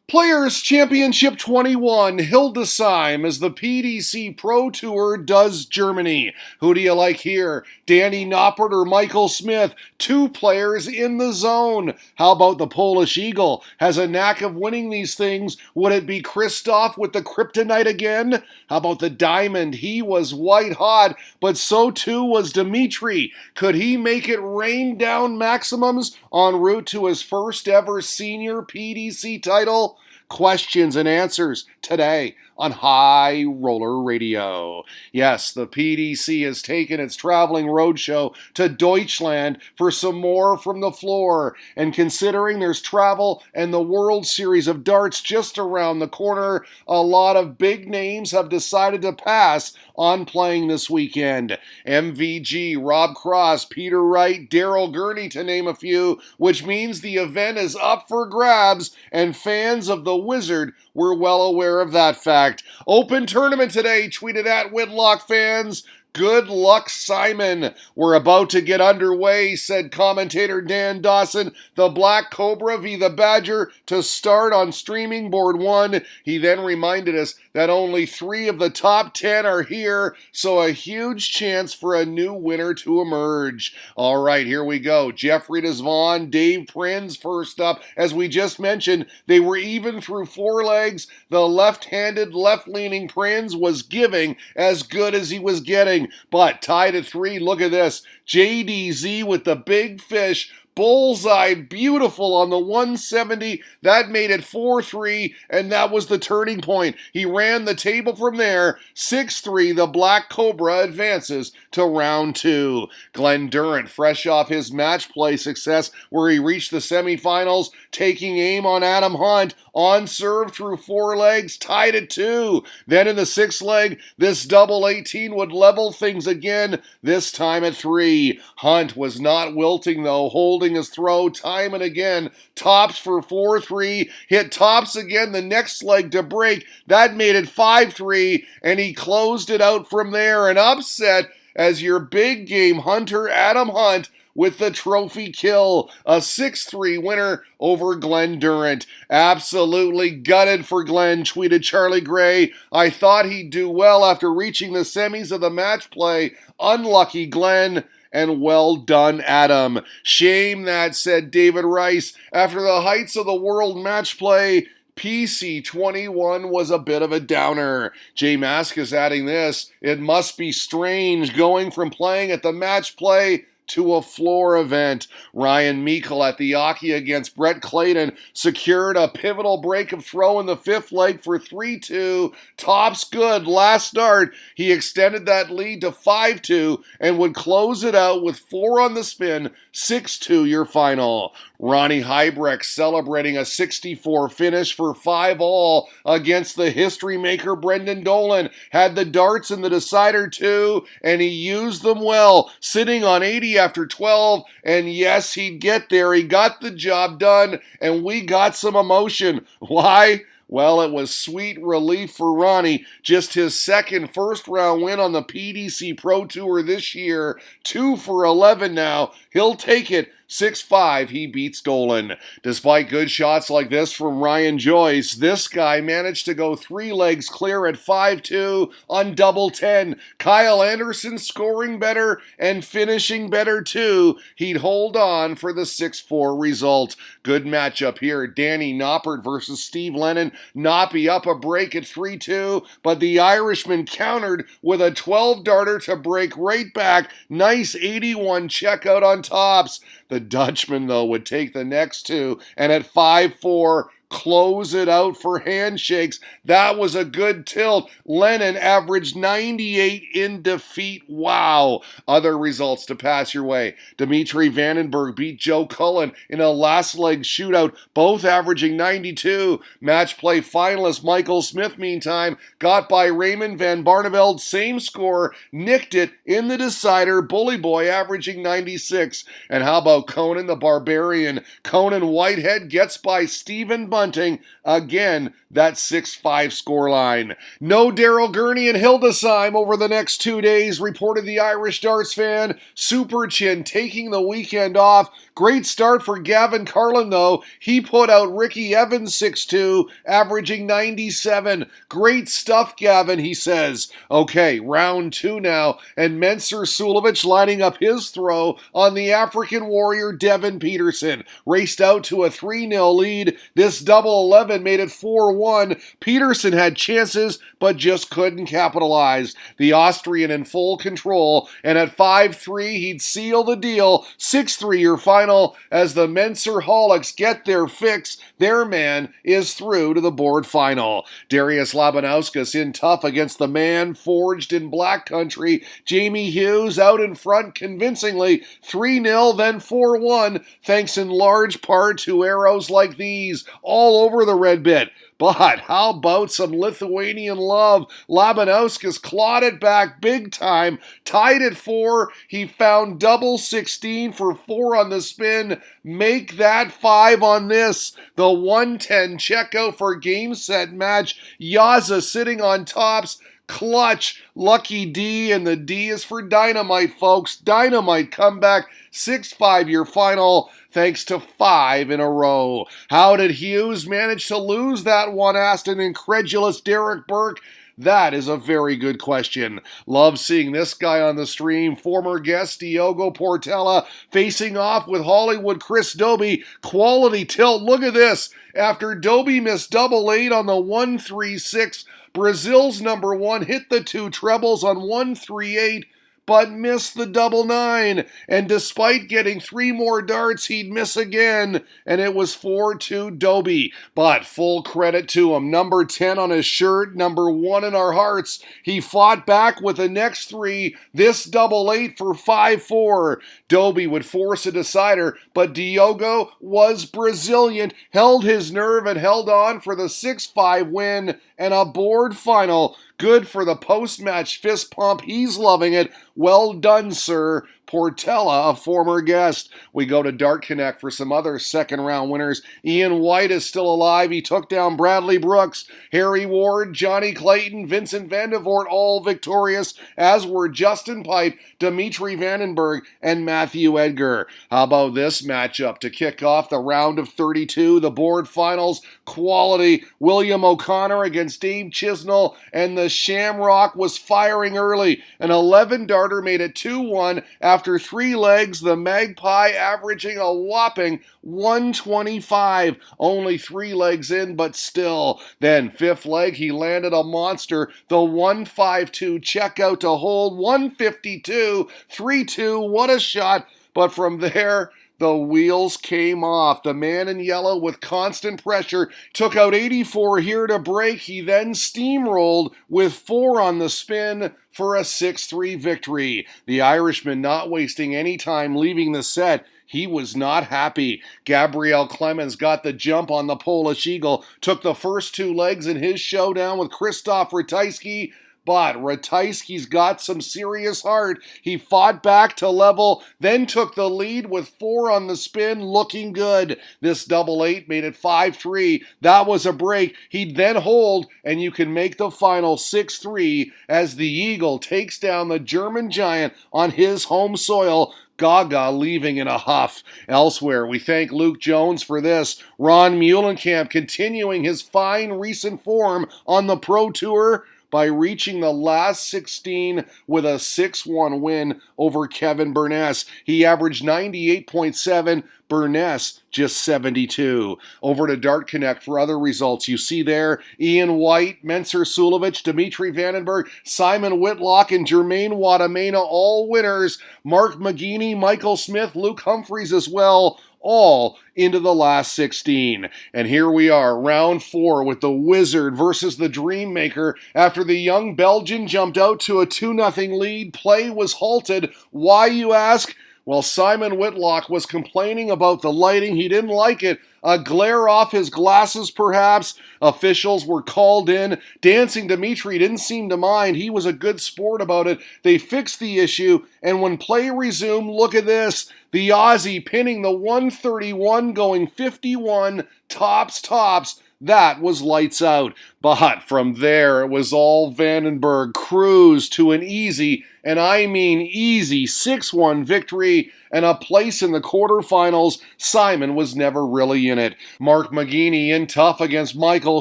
Players Championship 21, Hildesheim as the PDC Pro Tour does Germany. Who do you like here? Danny Noppert or Michael Smith? Two players in the zone. How about the Polish Eagle? Has a knack of winning these things. Would it be Christoph with the kryptonite again? How about the Diamond? He was white hot, but so too was Dimitri. Could he make it rain down maximums en route to his first ever senior PDC title? Questions and answers today on High Roller Radio. Yes, the PDC has taken its traveling roadshow to Deutschland for some more from the floor. And considering there's travel and the World Series of Darts just around the corner, a lot of big names have decided to pass on playing this weekend. MVG, Rob Cross, Peter Wright, Daryl Gurney, to name a few, which means the event is up for grabs, and fans of the Wizard were well aware of that fact. Open tournament today, tweeted at Whitlock fans. Good luck, Simon. We're about to get underway, said commentator Dan Dawson. The Black Cobra v. the Badger to start on streaming board 1. He then reminded us that only 3 of the top 10 are here, so a huge chance for a new winner to emerge. All right, here we go. Jeffrey Desvaughn, Dave Prinz first up. As we just mentioned, they were even through 4 legs. The left-handed, left-leaning Prinz was giving as good as he was getting. But tied at 3, look at this. JDZ with the big fish. Bullseye, beautiful on the 170. That made it 4-3, and that was the turning point. He ran the table from there. 6-3, the Black Cobra advances to round 2. Glenn Durrant, fresh off his match play success where he reached the semifinals, taking aim on Adam Hunt, on serve through 4 legs, tied at 2. Then in the 6th leg, this double 18 would level things again, this time at 3. Hunt was not wilting though, holding his throw time and again. Tops for 4-3, hit tops again the next leg to break. That made it 5-3, and he closed it out from there. An upset as your big game hunter Adam Hunt with the trophy kill. A 6-3 winner over Glenn Durrant. Absolutely gutted for Glenn, tweeted Charlie Gray. I thought he'd do well after reaching the semis of the match play. Unlucky Glenn. And well done, Adam. Shame that, said David Rice. After the heights of the world match play, PC 21 was a bit of a downer. Jay Maskus adding this, it must be strange going from playing at the match play to a floor event. Ryan Meikle at the Aki against Brett Clayton secured a pivotal break of throw in the 5th leg for 3-2. Tops good. Last start, he extended that lead to 5-2 and would close it out with 4 on the spin, 6-2 your final. Ronnie Heibrecht celebrating a 64 finish for 5-all against the history maker Brendan Dolan. Had the darts in the decider too, and he used them well, sitting on 80 after 12, and yes, he'd get there. He got the job done, and we got some emotion. Why? Well, it was sweet relief for Ronnie. Just his second first-round win on the PDC Pro Tour this year. 2 for 11 now. He'll take it. 6-5, he beats Dolan. Despite good shots like this from Ryan Joyce, this guy managed to go 3 legs clear at 5-2 on double 10. Kyle Anderson scoring better and finishing better too. He'd hold on for the 6-4 result. Good matchup here. Danny Noppert versus Steve Lennon. Noppy up a break at 3-2, but the Irishman countered with a 12-darter to break right back. Nice 81 checkout on tops. The Dutchman, though, would take the next 2, and at 5-4, close it out for handshakes. That was a good tilt. Lennon averaged 98 in defeat. Wow. Other results to pass your way. Dimitri Vandenberg beat Joe Cullen in a last leg shootout, both averaging 92. Match play finalist Michael Smith, meantime, got by Raymond Van Barneveld, same score, nicked it in the decider, Bully Boy averaging 96. And how about Conan the Barbarian? Conan Whitehead gets by Stephen Munting. Again, that 6-5 scoreline. No Daryl Gurney and Hildesheim over the next 2 days, reported the Irish darts fan. Super Chin taking the weekend off. Great start for Gavin Carlin, though. He put out Ricky Evans 6-2, averaging 97. Great stuff, Gavin, he says. Okay, round 2 now, and Mensur Suljovic lining up his throw on the African warrior Devin Peterson. Raced out to a 3-0 lead. This double 11 made it 4-1. Peterson had chances, but just couldn't capitalize. The Austrian in full control, and at 5-3, he'd seal the deal. 6-3 your final as the Mensur Holics get their fix. Their man is through to the board final. Darius Labanauskas in tough against the man forged in black country. Jamie Hughes out in front convincingly. 3-0, then 4-1, thanks in large part to arrows like these all over the red bit. But how about some Lithuanian love? Labanauskas clawed it back big time, tied at 4. He found double 16 for 4 on the spin. Make that 5 on this. The 110 checkout for game, set, match. Yaza sitting on tops. Clutch, lucky D, and the D is for dynamite, folks. Dynamite comeback, 6-5 your final, thanks to 5 in a row. How did Hughes manage to lose that one? Asked an incredulous Derek Burke. That is a very good question. Love seeing this guy on the stream. Former guest Diogo Portela facing off with Hollywood Chris Dobie. Quality tilt. Look at this. After Dobie missed double 8 on the 1-3-6, Brazil's number 1 hit the 2 trebles on 1-3-8, but missed the double 9. And despite getting 3 more darts, he'd miss again, and it was 4-2 Dobie. But full credit to him. Number 10 on his shirt, number 1 in our hearts. He fought back with the next 3, this double 8 for 5-4. Dobie would force a decider, but Diogo was Brazilian, held his nerve and held on for the 6-5 win and a board final. Good for the post-match fist pump. He's loving it. Well done, sir. Portela, a former guest. We go to Dart Connect for some other second-round winners. Ian White is still alive. He took down Bradley Brooks, Harry Ward, Johnny Clayton, Vincent Vandevort, all victorious, as were Justin Pipe, Dimitri Vandenberg, and Matthew Edgar. How about this matchup to kick off the round of 32, the board finals? Quality. William O'Connor against Dave Chisnell, and the Shamrock was firing early. An 11-darter made it 2-1 after 3 legs, the Magpie averaging a whopping 125. Only 3 legs in, but still. Then 5th leg, he landed a monster. The 152 checkout to hold 152, 3-2. What a shot. But from there, the wheels came off. The man in yellow with constant pressure took out 84 here to break. He then steamrolled with 4 on the spin for a 6-3 victory. The Irishman not wasting any time leaving the set. He was not happy. Gabriel Clemens got the jump on the Polish Eagle, took the first 2 legs in his showdown with Krzysztof Ratajski. But Ratajski's got some serious heart. He fought back to level, then took the lead with 4 on the spin, looking good. This double 8 made it 5-3. That was a break. He'd then hold, and you can make the final 6-3 as the Eagle takes down the German giant on his home soil. Gaga leaving in a huff. Elsewhere, we thank Luke Jones for this. Ron Muhlenkamp continuing his fine recent form on the Pro Tour by reaching the last 16 with a 6-1 win over Kevin Burness. He averaged 98.7, Burness just 72. Over to Dart Connect for other results. You see there, Ian White, Mensur Suljovic, Dimitri Vandenberg, Simon Whitlock, and Jermaine Wadamena, all winners. Mark McGeaney, Michael Smith, Luke Humphreys as well, all into the last 16. And here we are, round 4 with the Wizard versus the Dreammaker. After the young Belgian jumped out to a 2-0 lead, play was halted. Why, you ask? Well, Simon Whitlock was complaining about the lighting. He didn't like it. A glare off his glasses, perhaps. Officials were called in. Dancing Dimitri didn't seem to mind. He was a good sport about it. They fixed the issue, and when play resumed, look at this. The Aussie pinning the 131, going 51, tops. That was lights out. But from there, it was all Vandenberg cruise to an easy, and I mean easy, 6-1 victory and a place in the quarterfinals. Simon was never really in it. Mark McGeaney in tough against Michael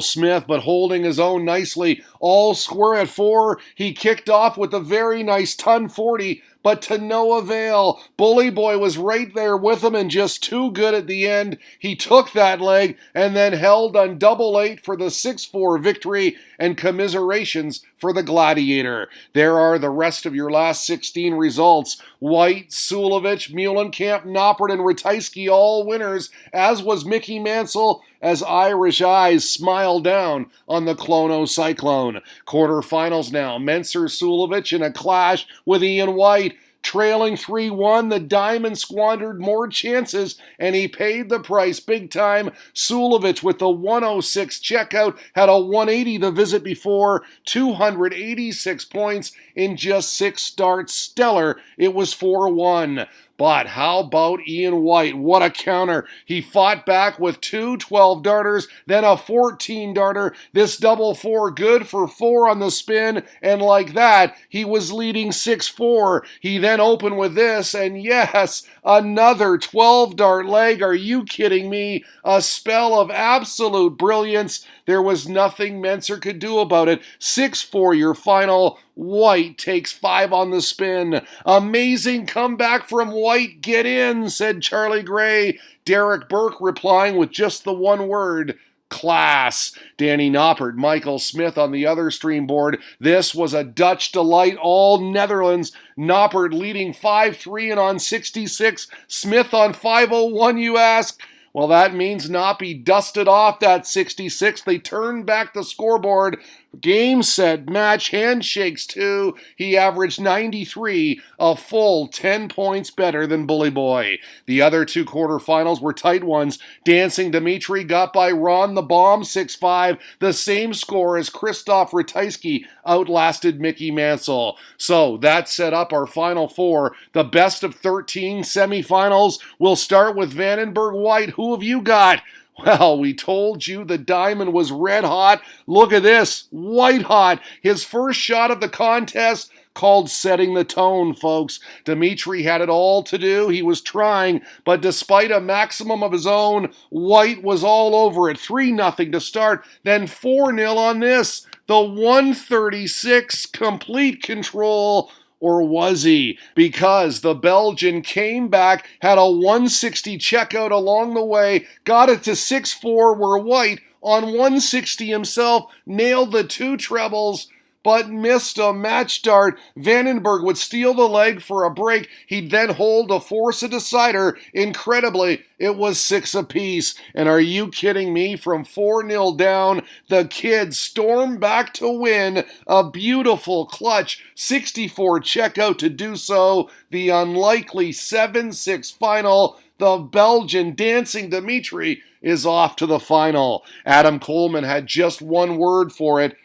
Smith, but holding his own nicely. All square at 4. He kicked off with a very nice ton 40, but to no avail. Bully Boy was right there with him and just too good at the end. He took that leg and then held on double 8 for the 6-4 victory, and commiserations for the Gladiator. There are the rest of your last 16 results. White, Sulovich, Muhlenkamp, Noppert, and Ratajski all winners, as was Mickey Mansell, as Irish eyes smile down on the Klono Cyclone. Quarterfinals now. Menser Sulovich in a clash with Ian White. Trailing 3-1, the Diamond squandered more chances, and he paid the price big time. Sulovich with the 106 checkout had a 180 the visit before, 286 points in just 6 starts. Stellar. It was 4-1. But how about Ian White? What a counter. He fought back with 2 12-darters, then a 14-darter. This double 4 good for 4 on the spin, and like that, he was leading 6-4. He then opened with this, and yes, another 12-dart leg. Are you kidding me? A spell of absolute brilliance. There was nothing Menser could do about it. 6-4 your final. White takes 5 on the spin. Amazing comeback from White. Get in, said Charlie Gray. Derek Burke replying with just the one word, class. Danny Noppert, Michael Smith on the other stream board. This was a Dutch delight, all Netherlands. Noppert leading 5-3 and on 66. Smith on 501, you ask? Well, that means Noppy dusted off that 66. They turned back the scoreboard. Game, set, match, handshakes too. He averaged 93, a full 10 points better than Bully Boy. The other 2 quarterfinals were tight ones. Dancing Dimitri got by Ron the Bomb 6-5, the same score as Christoph Ratajski outlasted Mickey Mansell. So that set up our final 4. The best of 13 semifinals. We'll start with Vandenberg White. Who have you got? Well, we told you the Diamond was red hot. Look at this, white hot. His first shot of the contest, called setting the tone, folks. Dimitri had it all to do. He was trying, but despite a maximum of his own, White was all over it. 3-0 to start, then 4-0 on this. The 136, complete control. Or was he? Because the Belgian came back, had a 160 checkout along the way, got it to 6-4, where White, on 160 himself, nailed the 2 trebles, but missed a match dart. Vandenberg would steal the leg for a break. He'd then hold to force a decider. Incredibly, it was 6 apiece. And are you kidding me? From 4-0 down, the kids stormed back to win. A beautiful clutch 64 checkout to do so. The unlikely 7-6 final. The Belgian Dancing Dimitri is off to the final. Adam Coleman had just one word for it.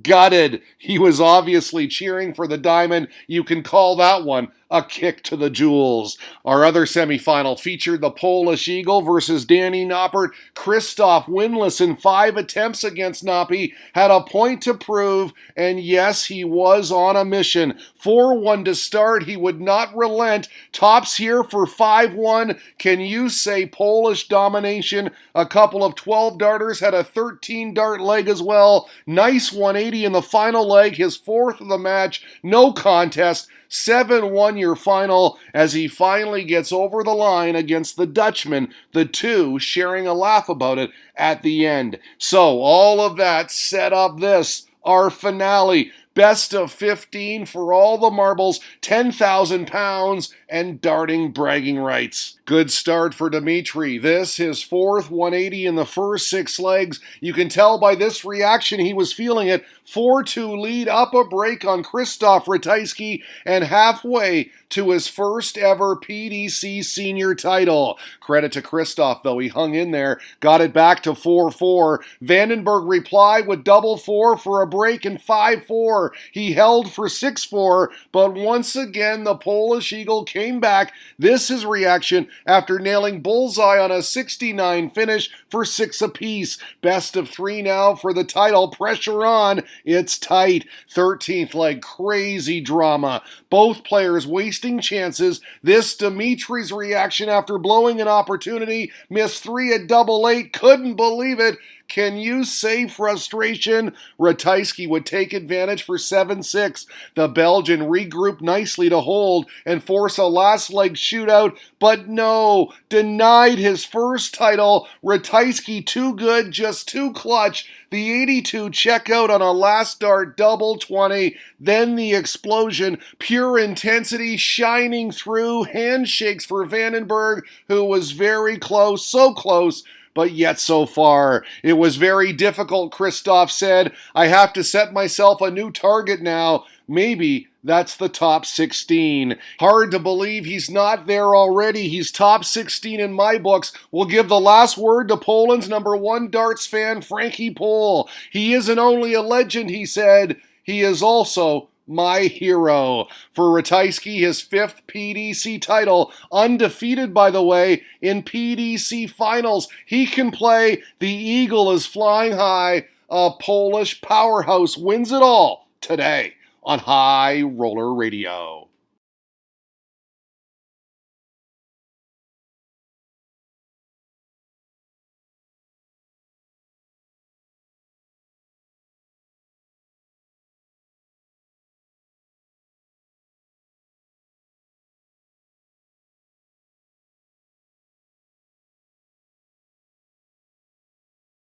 Gutted. He was obviously cheering for the Diamond. You can call that one a kick to the jewels. Our other semifinal featured the Polish Eagle versus Danny Noppert. Christoph, winless in 5 attempts against Noppy, had a point to prove, and yes, he was on a mission. 4-1 to start. He would not relent. Tops here for 5-1. Can you say Polish domination? A couple of 12-darters had a 13-dart leg as well. Nice 180 in the final leg, his 4th of the match. No contest. 7-1 your final as he finally gets over the line against the Dutchman, the 2 sharing a laugh about it at the end. So all of that set up this, our finale. Best of 15 for all the marbles, 10,000 pounds, and darting bragging rights. Good start for Dimitri. This, his fourth 180 in the first 6 legs. You can tell by this reaction he was feeling it. 4-2 lead, up a break on Krzysztof Ratajski, and halfway to his first ever PDC senior title. Credit to Krzysztof, though. He hung in there, got it back to 4-4. Vandenberg replied with double 4 for a break in 5-4. He held for 6-4, but once again the Polish Eagle came back. This his reaction after nailing bullseye on a 69 finish for 6 apiece. Best of 3 now for the title. Pressure on. It's tight. 13th leg, crazy drama. Both players wasting chances. This Dimitri's reaction after blowing an opportunity. Missed 3 at double 8. Couldn't believe it. Can you say frustration? Ratajski would take advantage for 7-6. The Belgian regrouped nicely to hold and force a last leg shootout, but no, denied his first title. Ratajski too good, just too clutch. The 82 checkout on a last dart double 20, then the explosion, pure intensity shining through, handshakes for Vandenberg, who was very close, so close, but yet so far. It was very difficult, Krzysztof said. I have to set myself a new target now. Maybe that's the top 16. Hard to believe he's not there already. He's top 16 in my books. We'll give the last word to Poland's #1 darts fan, Frankie Poole. He isn't only a legend, he said. He is also my hero. For Ratajski, his 5th PDC title, undefeated by the way, in PDC finals. He can play. The Eagle is flying high. A Polish powerhouse wins it all today on High Roller Radio.